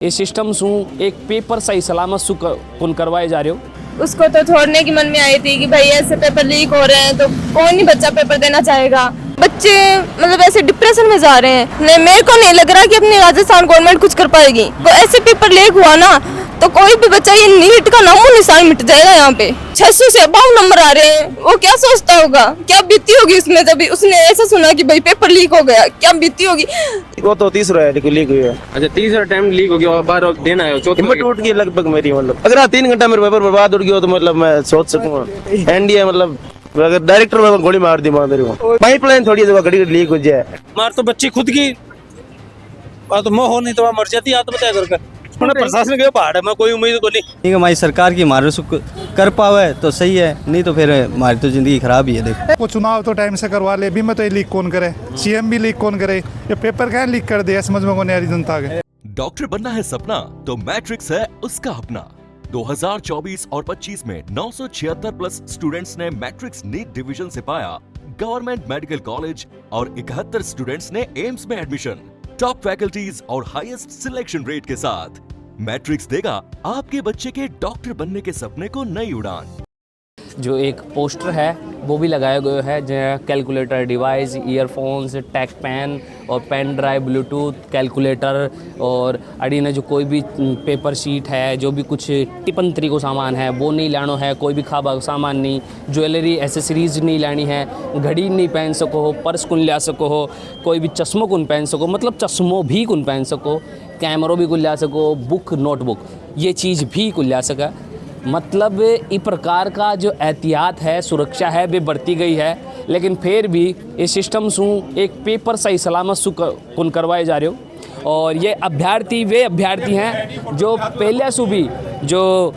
ये सिस्टम शू एक पेपर सही सलामत शू कौन करवाए जा रहे हो। उसको तो छोड़ने की मन में आई थी कि भाई ऐसे पेपर लीक हो रहे हैं तो कौन ही बच्चा पेपर देना चाहेगा। बच्चे मतलब ऐसे डिप्रेशन में जा रहे हैं। नहीं, मेरे को नहीं लग रहा कि अपनी राजस्थान गवर्नमेंट कुछ कर पाएगी। तो ऐसे पेपर लीक हुआ ना तो कोई भी बच्चा ये नीट का नामो निशान मिट जाएगा। यहाँ पे 600 से अबाव नंबर आ रहे हैं। वो क्या सोचता होगा, क्या बीती होगी उसमें जब उसने ऐसा सुना कि भाई पेपर लीक हो गया, क्या बीती होगी। वो तो तीसरा है लीक हुई है। अच्छा, तीसरा टाइम लीक हो गया, बार देना है चौथा हिम्मत टूट गई लगभग मेरी। मतलब अगर 3 घंटा मेरे पेपर बर्बाद उड़ गया तो मतलब मैं सोच सकूंगा एनडीए मतलब अगर डायरेक्टर में गोली मार दी मेरे को। पाइपलाइन थोड़ी जगह घड़ी लीक हो जाए। मार तो बच्ची खुद की तो मोह नहीं तो मर जाती आत्महत्या करके। प्रशासन के पहाड़ है, मैं कोई उम्मीद को नहीं। ठीक है, हमारी सरकार की हमारे कर पावे तो सही है, नहीं तो फिर हमारी तो जिंदगी खराब ही है। देखो वो चुनाव तो टाइम से करवा ले, भी मैं तो ये लीक कौन करे, सीएम भी लीक कौन करे, ये पेपर क्या लीक कर दिया समझ में कौन आ रही जनता के। डॉक्टर बनना है सपना तो मैट्रिक्स है उसका अपना। 2024 और 25 में 976 प्लस स्टूडेंट्स ने मैट्रिक्स नीट डिवीजन से पाया गवर्नमेंट मेडिकल कॉलेज और 71 स्टूडेंट्स ने एम्स में एडमिशन। टॉप फैकल्टीज और हाईएस्ट सिलेक्शन रेट के साथ मैट्रिक्स देगा आपके बच्चे के डॉक्टर बनने के सपने को नई उड़ान। जो एक पोस्टर है वो भी लगाया गया है, calculator device, earphones, tag pen और पेन ड्राइव, ब्लूटूथ, कैलकुलेटर और अड़ी जो कोई भी पेपर शीट है, जो भी कुछ टिपन तरीको सामान है वो नहीं लानो है। कोई भी खाबा सामान नहीं, ज्वेलरी एसेसरीज नहीं लानी है, घड़ी नहीं पहन सको हो, पर्स कुन ला सको हो, कोई भी चश्मो कुन पहन सको, मतलब चश्मो भी कुन पहन सको, कैमरो भी कुन ला सको, बुक नोटबुक ये चीज़ भी कुन ला सका। मतलब इस प्रकार का जो एहतियात है, सुरक्षा है वे बढ़ती गई है, लेकिन फिर भी ये सिस्टम शू एक पेपर सही सलामत शू कौन करवाए जा रहे हो। और ये अभ्यर्थी वे अभ्यर्थी हैं जो पहले से भी जो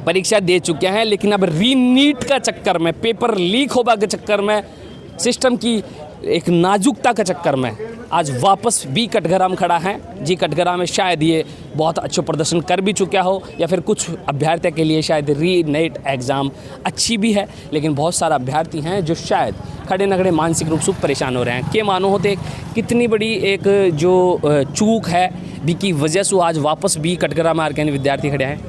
परीक्षा दे चुके हैं, लेकिन अब रीनीट का चक्कर में, पेपर लीक होगा के चक्कर में, सिस्टम की एक नाजुकता के चक्कर में आज वापस भी कटघरा में खड़ा है। जी कटघरा में शायद ये बहुत अच्छा प्रदर्शन कर भी चुका हो, या फिर कुछ अभ्यर्थियों के लिए शायद री नेट एग्ज़ाम अच्छी भी है, लेकिन बहुत सारे अभ्यर्थी हैं जो शायद खड़े न खड़े मानसिक रूप से परेशान हो रहे हैं। के मानो होते कितनी बड़ी एक जो चूक है भी की वजह से आज वापस भी कटघरा में आकर विद्यार्थी खड़े हैं।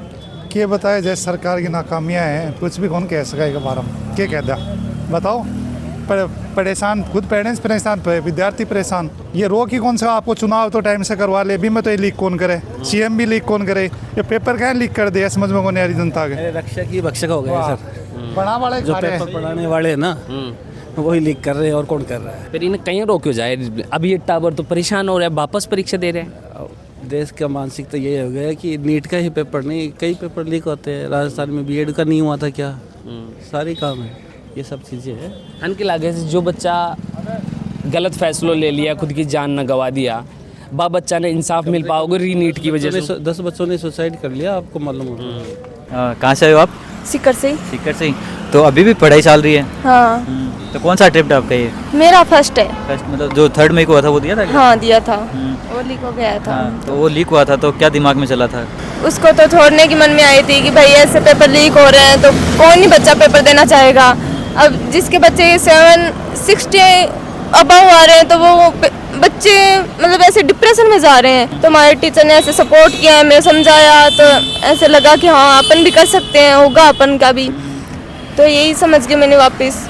क्या बताए जैसे सरकार की नाकामियाँ हैं, कुछ भी कौन कह सका के बारे में, क्या कह दिया बताओ। परेशान खुद पेरेंट्स परेशान, विद्यार्थी परेशान। ये रो की कौन सा आपको चुनाव तो टाइम से करवा ले, भी मैं तो ये लीक कौन करे, सीएम भी लीक कौन करे, ये पेपर क्या लीक कर दिया समझ में कौन आ रही जनता के। रक्षक ही भक्षक हो गए सर। पढ़ा वाले जो पेपर पढ़ाने वाले हैं ना वही लीक कर रहे हैं, और कौन कर रहा है। फिर इन्हें कहीं रोक क्यों जाए। अभी ये टावर तो परेशान हो रहा है, वापस परीक्षा दे रहे हैं। देश का मानसिक तो ये हो गया है कि नीट का ही पेपर नहीं, कई पेपर लीक होते हैं। राजस्थान में बीएड का नहीं हुआ था क्या, सारी काम है, ये सब चीज़ें हैं। उनके लागे से जो बच्चा गलत फैसलों ले लिया, खुद की जान न गवा दिया, बा बच्चा ने इंसाफ मिल पाओगे री नीट की वजह से। 10 बच्चों ने सुसाइड कर लिया, आपको मालूम होगा। कहाँ से आए हो आप? सिक्कर से। सीकर से ही। तो अभी भी पढ़ाई चल रही है? हाँ। तो कौन सा ट्रिप आपका ये? मेरा फर्स्ट है। फर्स्ट मतलब जो 3 मई को हुआ था वो दिया था क्या? हाँ दिया था। वो लीक हो गया था। तो वो लीक हुआ था तो क्या दिमाग में चला था? उसको तो छोड़ने की मन में आई थी कि भाई ऐसे पेपर लीक हो रहे हैं तो कौन ही बच्चा पेपर देना चाहेगा। अब जिसके बच्चे 760 अबव आ रहे हैं तो वो बच्चे मतलब ऐसे डिप्रेशन में जा रहे हैं। तो हमारे टीचर ने ऐसे सपोर्ट किया, हमें समझाया, तो ऐसे लगा कि हाँ अपन भी कर सकते हैं, होगा अपन का भी। तो यही समझ के मैंने वापस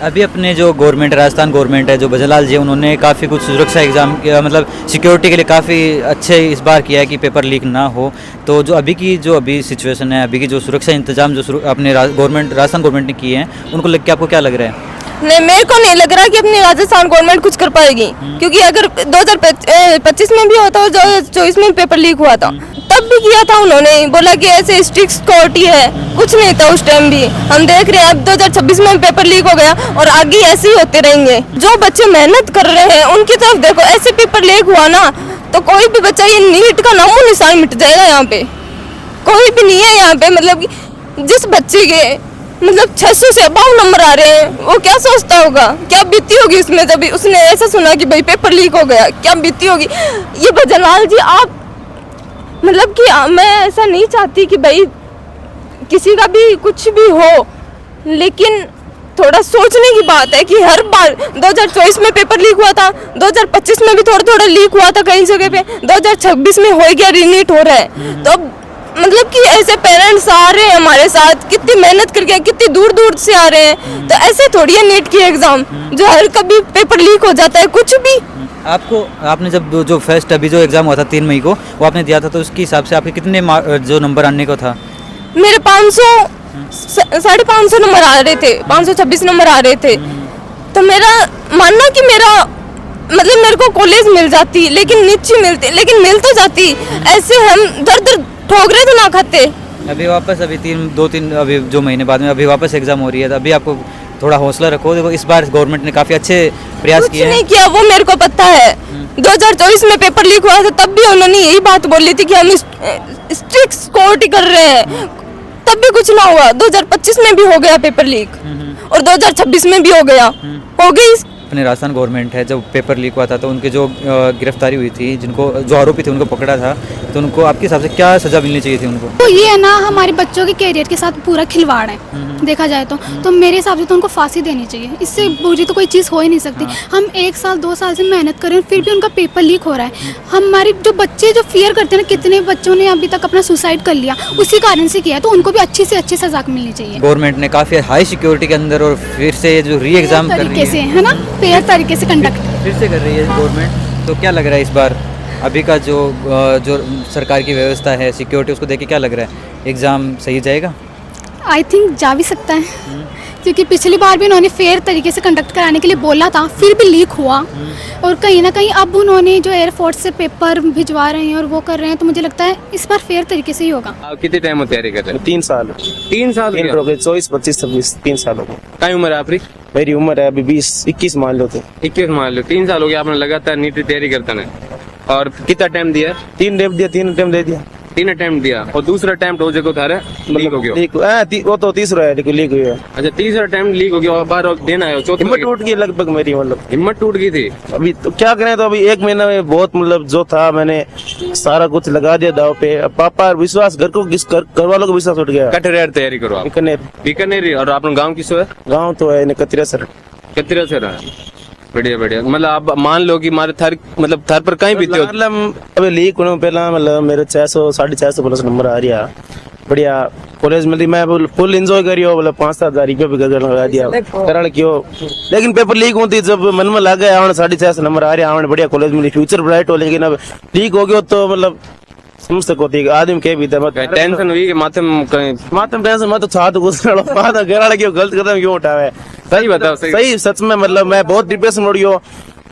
अभी अपने जो गवर्नमेंट, राजस्थान गवर्नमेंट है, जो भजनलाल जी, उन्होंने काफ़ी कुछ सुरक्षा एग्जाम मतलब सिक्योरिटी के लिए काफ़ी अच्छे इस बार किया है कि पेपर लीक ना हो। तो जो अभी सिचुएशन है, अभी की जो सुरक्षा इंतजाम जो अपने गवर्नमेंट, राजस्थान गवर्नमेंट ने किए हैं, उनको लग के आपको क्या लग रहा है? नहीं, मेरे को नहीं लग रहा कि अपनी राजस्थान गवर्नमेंट कुछ कर पाएगी, क्योंकि अगर 2025 में भी होता और 2024 में पेपर लीक हुआ था तब भी किया था उन्होंने, बोला कि ऐसे स्ट्रिक्ट सिक्योरिटी है, कुछ नहीं था उस टाइम भी। हम देख रहे हैं अब 2026 में पेपर लीक हो गया और आगे ऐसे ही होते रहेंगे। जो बच्चे मेहनत कर रहे हैं उनकी तरफ देखो, ऐसे पेपर लीक हुआ ना तो कोई भी बच्चा ये नीट का नामो निशान मिट जाएगा। यहाँ पे कोई भी नहीं है यहाँ पे, मतलब कि जिस बच्चे के मतलब 600 से अबाव नंबर आ रहे हैं, वो क्या सोचता होगा, क्या बीती होगी उसमें जब उसने ऐसा सुना कि भाई पेपर लीक हो गया, क्या बीती होगी। ये भजनलाल जी, आप मतलब कि मैं ऐसा नहीं चाहती कि भाई किसी का भी कुछ भी हो, लेकिन थोड़ा सोचने की बात है कि हर बार 2024 में पेपर लीक हुआ था, 2025 में भी थोड़ा थोड़ा लीक हुआ था कई जगह पे, 2026 में हो गया, रीनीट हो रहा है। तो अब मतलब कि ऐसे पेरेंट्स आ रहे हैं हमारे साथ, कितनी मेहनत करके, कितनी दूर दूर से आ रहे हैं, तो ऐसे थोड़ी है नीट की एग्जाम जो हर कभी पेपर लीक हो जाता है कुछ भी। आपने जब जो फर्स्ट अभी जो एग्ज़ाम हुआ था 3 मई को वो आपने दिया था, तो उसके हिसाब से आपके कितने जो नंबर आने को था? मेरे 550 नंबर आ रहे थे, 526 नंबर आ रहे थे। तो मेरा मानना कि मेरा मतलब मेरे को कॉलेज मिल जाती, लेकिन नीचे मिलती, लेकिन मिल तो जाती, ऐसे हम दर दर ठोकरे तो ना खाते। अभी वापस अभी 2-3 अभी जो महीने बाद में अभी वापस एग्ज़ाम हो रही है, तो अभी आपको थोड़ा हौसला रखो। देखो इस बार गवर्नमेंट ने काफ़ी अच्छे प्रयास कुछ किए हैं। नहीं किया वो मेरे को पता है। 2024 में पेपर लीक हुआ था, तब भी उन्होंने यही बात बोली थी कि हम स्ट्रिक्ट सिक्योरिटी कर रहे हैं, तब भी कुछ ना हुआ। 2025 में भी हो गया पेपर लीक और 2026 में भी हो गया, हो गई। अपने राजस्थान गवर्नमेंट है, जब पेपर लीक हुआ था तो उनके जो गिरफ्तारी हुई थी, जो आरोपी थे उनको पकड़ा था, तो उनको आपके हिसाब से क्या सज़ा मिलनी चाहिए थी उनको? तो ये है ना, हमारे बच्चों के कैरियर के साथ पूरा खिलवाड़ है देखा जाए तो मेरे हिसाब से तो उनको फांसी देनी चाहिए। इससे बुरी तो कोई चीज़ हो ही नहीं सकती। हम 1 साल 2 साल से मेहनत कर रहे हैं, फिर भी उनका पेपर लीक हो रहा है। हमारे जो बच्चे जो फियर करते हैं ना, कितने बच्चों ने अभी तक अपना सुसाइड कर लिया उसी कारण से किया है, तो उनको भी अच्छी से अच्छी सजा मिलनी चाहिए। गवर्नमेंट ने काफ़ी हाई सिक्योरिटी के अंदर और फिर से जो री एग्ज़ाम कर रही तरीके से है, है ना, फेयर तरीके से कंडक्ट फिर से कर रही है गवर्नमेंट, तो क्या लग रहा है इस बार अभी का जो सरकार की व्यवस्था है सिक्योरिटी, उसको देख के क्या लग रहा है, एग्ज़ाम सही जाएगा? आई थिंक जा भी सकता है, क्योंकि पिछली बार भी उन्होंने फेयर तरीके से कंडक्ट कराने के लिए बोला था, फिर भी लीक हुआ। और कहीं ना कहीं अब उन्होंने जो एयरफोर्स से पेपर भिजवा रहे हैं और वो कर रहे हैं, तो मुझे लगता है इस बार फेयर तरीके से ही होगा। आप कितने टाइम में तैयारी कर रहे हैं? 3 साल 3 साल 24, 25, 26 3 साल हो गए। क्या उम्र है आपकी? मेरी उम्र है अभी 20-21 मान लो। तो 21 मान लो। 3 साल हो गया आपने लगातार नीट की तैयारी करता है, और कितना टाइम दिया? 3 अटेम्प्ट दे दिया। 3 अटेम्प्ट दिया, और दूसरा अटेम्प्ट हो जाएगा थारा लीक हो गया। वो तो तीसरा है, लेकिन लीक हुई है। अच्छा, तीसरा अटेम्प्ट लीक हो गया और बार देना है, चौथा हिम्मत टूट गई लगभग मेरी, मतलब हिम्मत टूट गई थी। अभी तो क्या करें, तो अभी 1 महीना में बहुत मतलब जो था मैंने सारा कुछ लगा दिया दाव पे। अब पापा विश्वास घर को घर वालों को विश्वास उठ गया। कटरेर तैयारी करो आप। बीकानेर। और आपने गाँव किसो है? गाँव तो है कतरा सर। कतरा से रहा। बढ़िया बढ़िया। मतलब आप मान लो कि मारे थर मतलब थर पर कहीं बीते हो? मतलब अभी लीक होने पहला मतलब मेरे 600 450 प्लस नंबर आ रहा। बढ़िया कॉलेज में मैं फुल एंजॉय करियो, मतलब 5-7 हजार रुपया भी घर लगा दिया करल क्यों। लेकिन पेपर लीक होती जब मन में लग गया 650 नंबर आ रहा, बढ़िया कॉलेज में फ्यूचर ब्राइट हो। लेकिन अब लीक हो गया तो मतलब समझ सको आदमी के भी टेंशन हुई कि मातम टेंशन मत छात घुस घर क्यों गलत कदम क्यों उठावे। सही बताओ। सही सच में मतलब मैं बहुत डिप्रेशन में रही,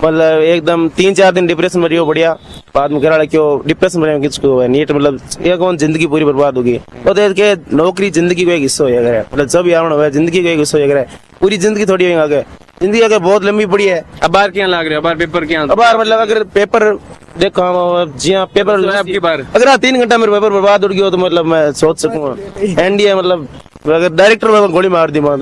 मतलब एकदम 3-4 दिन डिप्रेशन में रही बढ़िया। बाद में घर क्यों डिप्रेशन में किसको है नीट, मतलब ये कौन जिंदगी पूरी बर्बाद होगी। तो देख के नौकरी जिंदगी को एक हिस्सा हो गया, मतलब जब यार हुआ जिंदगी को एक हिस्सा हो गया, पूरी जिंदगी थोड़ी आगे, जिंदगी आगे बहुत लंबी पड़ी है। अब बार क्या लग रहा है? बार पेपर क्या? अब मतलब अगर पेपर देखो जी हाँ पेपर आपकी बार अगर 3 घंटा मेरे पेपर बर्बाद उड़ गया तो मतलब मैं सोच सकूँ एनडीए मतलब अगर डायरेक्टर में गोली मार दी मार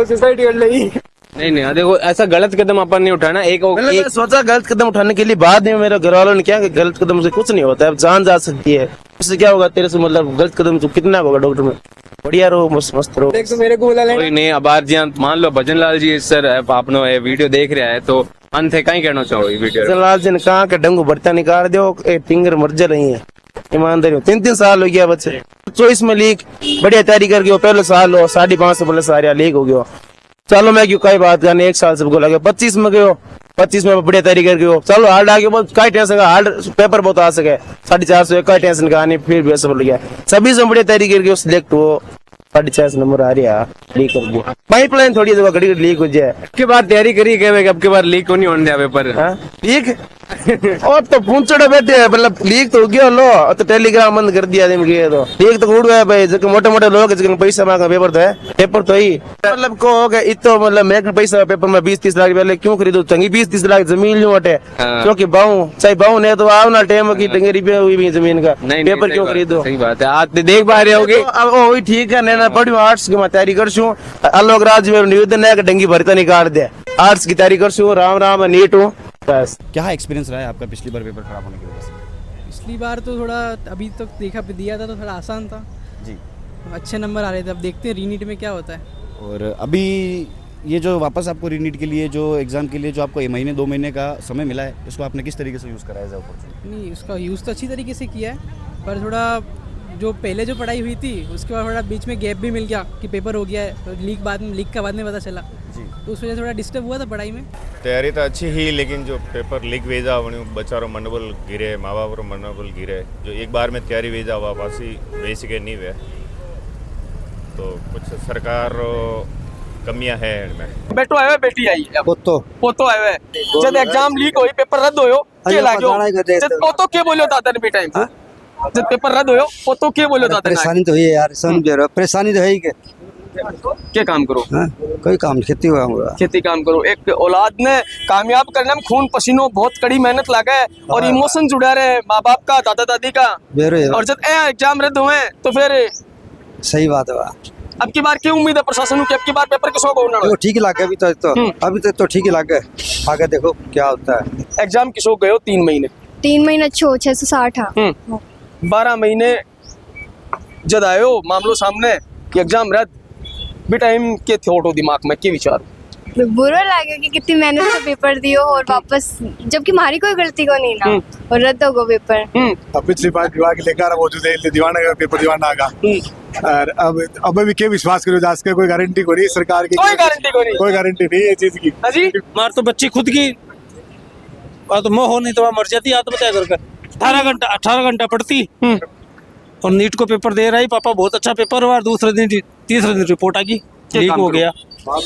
सुसाइड कर ली। नहीं देखो ऐसा गलत कदम अपन नहीं उठाना। एक सोचा गलत कदम उठाने के लिए, बाद में मेरे घर वालों ने क्या कि गलत कदम से कुछ नहीं होता है, जान जा सकती है, उससे क्या होगा तेरे से, मतलब गलत कदम तो कितना होगा डॉक्टर में। बढ़िया रहो, मस्त रहो। तो मेरे को नहीं अब मान लो भजन लाल जी सर आपने ये वीडियो देख रहा है, तो अंत है कहीं कहना चाहो ये वीडियो? भजन लाल जी ने कहा कि डंगू बर्ता निकाल दो, फिंगर मर जा रही है ईमानदारी। 3 साल हो गया बच्चे 24 में लीक, बढ़िया तैयारी कर गयो, पहले साल हो 550 प्लस आ रहा लीक हो गयो। चलो मैं क्यों कई बात करने 1 साल सबको लगे, 25 में गयो, 25 में बढ़िया तैयारी कर गयो। चलो हार्ड आ गया, कई टेंशन का हार्ड पेपर बहुत आ सके 450 कई टेंशन का नहीं, फिर भी सब गया 26 में बढ़िया तैयारी कर गयो, सिलेक्ट हो 450 नंबर आ रहा लीक कर गया। पाइपलाइन थोड़ी जगह घड़ी लीक हो जाए, अब के बाद तैयारी करी क्या अब के बाद लीक नहीं होने दिया पेपर? लीक और तो पूछड़े बैठे हैं, मतलब लीक तो हो गया लो, तो टेलीग्राम बंद कर दिया तो लीक तो उड़ गया भाई। जो मोटे मोटे लोग पैसा मांगा पेपर तो है, पेपर तो ही मतलब को हो गया इतो, मतलब मैं पैसा पेपर में 20-30 लाख रुपया क्यों खरीदू, चंगी 20-30 लाख जमीन लू हटे, क्योंकि बाहू चाहे बाहू नहीं तो आओ ना टाइम की टंगेरी पे हुई भी जमीन का पेपर क्यों खरीदो। सही बात है, आज देख पा रहे होगे। अब वही ठीक है, नैना पढ़ू आर्ट्स की मैं तैयारी करछू, आलोक राज में निवेदन है कि डंगी भरता निकाल दे, आर्ट्स की तैयारी करछू, राम राम नीट हूँ बस। क्या एक्सपीरियंस रहा है आपका पिछली बार पेपर खराब होने की वजह से? पिछली बार तो थोड़ा अभी तक देखा दिया था तो थोड़ा आसान था जी, अच्छे नंबर आ रहे थे। अब देखते हैं रीनीट में क्या होता है। और अभी ये जो वापस आपको रीनीट के लिए जो एग्ज़ाम के लिए जो आपको 1 महीने 2 महीने का समय मिला है, इसको आपने किस तरीके से यूज़ करा है? नहीं, उसका यूज़ तो अच्छी तरीके से किया है, पर थोड़ा जो पहले जो पढ़ाई हुई थी उसके बाद थोड़ा बीच में गैप भी मिल गया कि पेपर हो गया है, तो लीक का बाद में पता चला जी। तो उस वजह से थोड़ा डिस्टर्ब हुआ था पढ़ाई में। तैयारी तो अच्छी ही, लेकिन जो पेपर लीक वेजा वणी बचारो मनोबल गिरे, माँ बाप मनोबल गिरे, जो एक बार में तैयारी वेजा वापसी बेसिक नहीं वे, तो कुछ सरकार कमियां है इनमें। बेटो आवे बेटी आई है, पोतो आवे जब एग्जाम लीक होई पेपर रद्द होयो के लाग्यो जब पोतो के बोलियो दादा ने बेटा टाइम जब पेपर रद्द होयो पोतो के बोलियो दादा ने परेशानी तो है यार, समझ रहे हो, परेशानी तो है ही के काम करो कोई काम खेती हुआ खेती काम करो। एक औलाद ने कामयाब करने में खून पसीनो बहुत कड़ी मेहनत लगा है और इमोशन जुड़ा रहे माँ बाप का, दादा दादी का, और जब एग्जाम रद्द हुए तो फिर सही बात है। अब की बार क्या उम्मीद है प्रशासन की, अब की बार पेपर किसको होना है? ठीक ही लगे अभी तो ठीक ही लगे, आगे देखो क्या होता है। एग्जाम किसको गए हो 3 महीने 3 महीने 660 12 महीने जब आयो मामलो सामने कि एग्जाम रद्द भी टाइम के थोड़ो दिमाग में के विचार बुरा लगे कि कितनी मेहनत से पेपर दियो और वापस, जबकि हमारी कोई गलती को नहीं ना, और रद्द हो गो पेपर। पिछली बार विभाग लेकर मौजूद है दीवाना का पेपर दीवाना का, और अब भी क्या विश्वास करो जा सके, कोई गारंटी को नहीं सरकार की, कोई गारंटी नहीं है चीज की। हाजी मार तो बच्ची खुद की तो मोह हो नहीं तो मर जाती आत्महत्या कर 18 घंटा पढ़ती और नीट को पेपर दे रहा है, पापा बहुत अच्छा पेपर हुआ, तीसरे दिन रिपोर्ट आ गई लीक हो गया।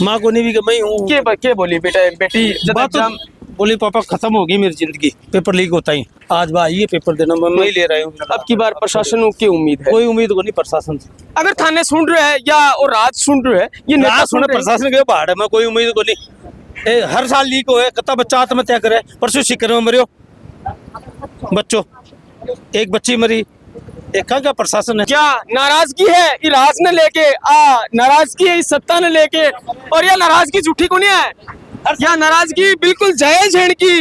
माँ को नहीं भी मैं हूँ के बोली बेटी बात तो बोली पापा खत्म हो गई मेरी जिंदगी, पेपर लीक होता ही आज भाई ये पेपर देना मैं ही ले रहा हूँ। अब की बार प्रशासन की उम्मीद है? कोई उम्मीद को नहीं प्रशासन से। अगर थाने सुन रहे हैं या और राज सुन रहे हैं, ये नेता सुन रहे प्रशासन के पहाड़ में कोई उम्मीद को नहीं। हर साल लीक हो कत्ता बच्चा आत्महत्या करे, परसों शिकर में मरियो बच्चों, एक बच्ची मरी, एक का प्रशासन है क्या नाराजगी है इराज ने लेके नाराजगी है इस सत्ता ने लेके, और यह नाराजगी झूठी को नहीं है, यह नाराजगी बिल्कुल जायज है इनकी।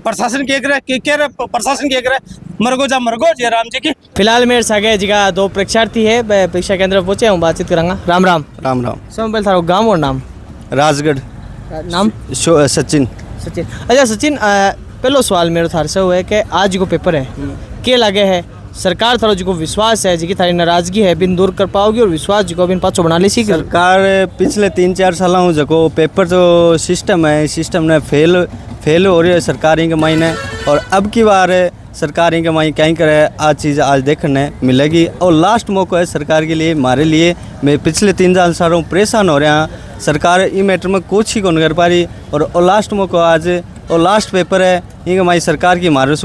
प्रशासन कह रहा प्रशासन कह रहा है मरगो जा मरगो जयराम जी की। फिलहाल मेरे सगे जी का 2 परीक्षार्थी है, मैं परीक्षा केंद्र में पहुंचे हूँ, बातचीत करूँगा। राम राम। राम राम। सब पहले थारो गाँव और नाम? राजगढ़। नाम? सचिन। अच्छा सचिन, पहलो सवाल मेरे थार से हुआ है कि आज को पेपर है के लगे है सरकार थारो जो विश्वास है जी थारी नाराजगी है बिन दूर कर पाओगी और विश्वास जो बिन पाछो बना ली सी सरकार पिछले 3-4 सालों जको पेपर जो सिस्टम है सिस्टम ने फेल हो रही है सरकारी के मायने, और अब की बार सरकारी के मायने कहीं करे आज चीज़ आज देखने मिलेगी। और लास्ट मौका है सरकार के लिए, हमारे लिए। मैं पिछले 3-4 सालों परेशान हो रहा हूँ, सरकार ई मैटर में कुछ ही कौन कर पा रही, और लास्ट मौका आज और लास्ट पेपर है ये हमारी सरकार की हमारे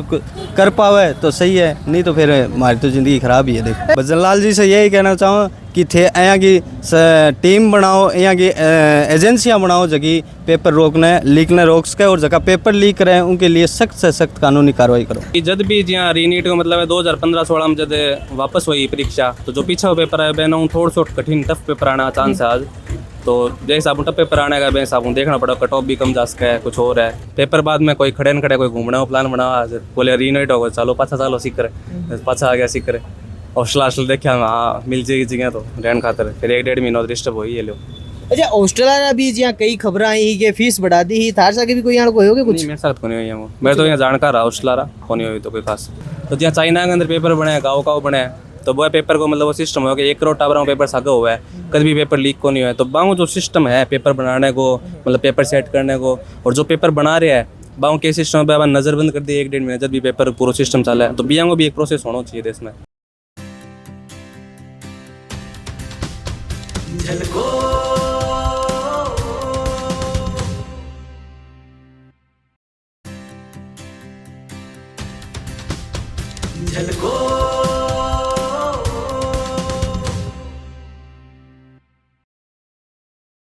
कर पावे तो सही है, नहीं तो फिर हमारी तो ज़िंदगी ख़राब ही है। देखो भजन लाल जी से यही कहना चाहूँ कि थे यहाँ की टीम बनाओ, यहाँ की एजेंसियाँ बनाओ जगह पेपर रोकने लीकने रोक सके, और जगह पेपर लीक करें उनके लिए सख्त से सख्त कानूनी कार्रवाई करो। जब भी जहाँ रीनीट का मतलब है 2015-16 में जब वापस हुई परीक्षा, तो जो पीछा पेपर है बहनों थोड़ा सा कठिन टफ पेपर आना चांस है आज, तो जैसे आप टफ पेपर आने का बेस आप देखना पड़ा, कट ऑफ भी कम जा सका है, कुछ और है पेपर बाद में कोई खड़े न खड़े कोई घूमने का प्लान बना बोले रीनीट होगा चलो पाछा चलो सीख करे, पाछा आ गया सीख करे, हॉस्टल हॉस्टल देखा हाँ मिल जाएगी जगह तो रहने खातर, फिर 1-1.5 महीना डिस्टर्ब हो ही लो। अच्छा हॉस्टल भी यहाँ कई खबर आई कि फीस बढ़ा दी ही थार साके भी कोई यहाँ को होगे कुछ? मेरे साथ को नहीं हुई है, मैं तो यहाँ जानकार रहा हॉस्टल रहा को नहीं हुई तो कोई खास। तो जहाँ चाइना के अंदर पेपर बने गाँव बने तो वो पेपर को मतलब वो सिस्टम हो गया 1 करोड़ टावर पेपर सागा हुआ है, कभी भी पेपर लीक को नहीं हुआ है। तो बांगो जो सिस्टम है पेपर बनाने को मतलब पेपर सेट करने को, और जो पेपर बना रहे हैं बांगो के सिस्टम पे नज़रबंद कर दिए 1-1.5 महीने जब भी पेपर पूरा सिस्टम चला है, तो बियांगो भी एक प्रोसेस होना चाहिए देश में। झलको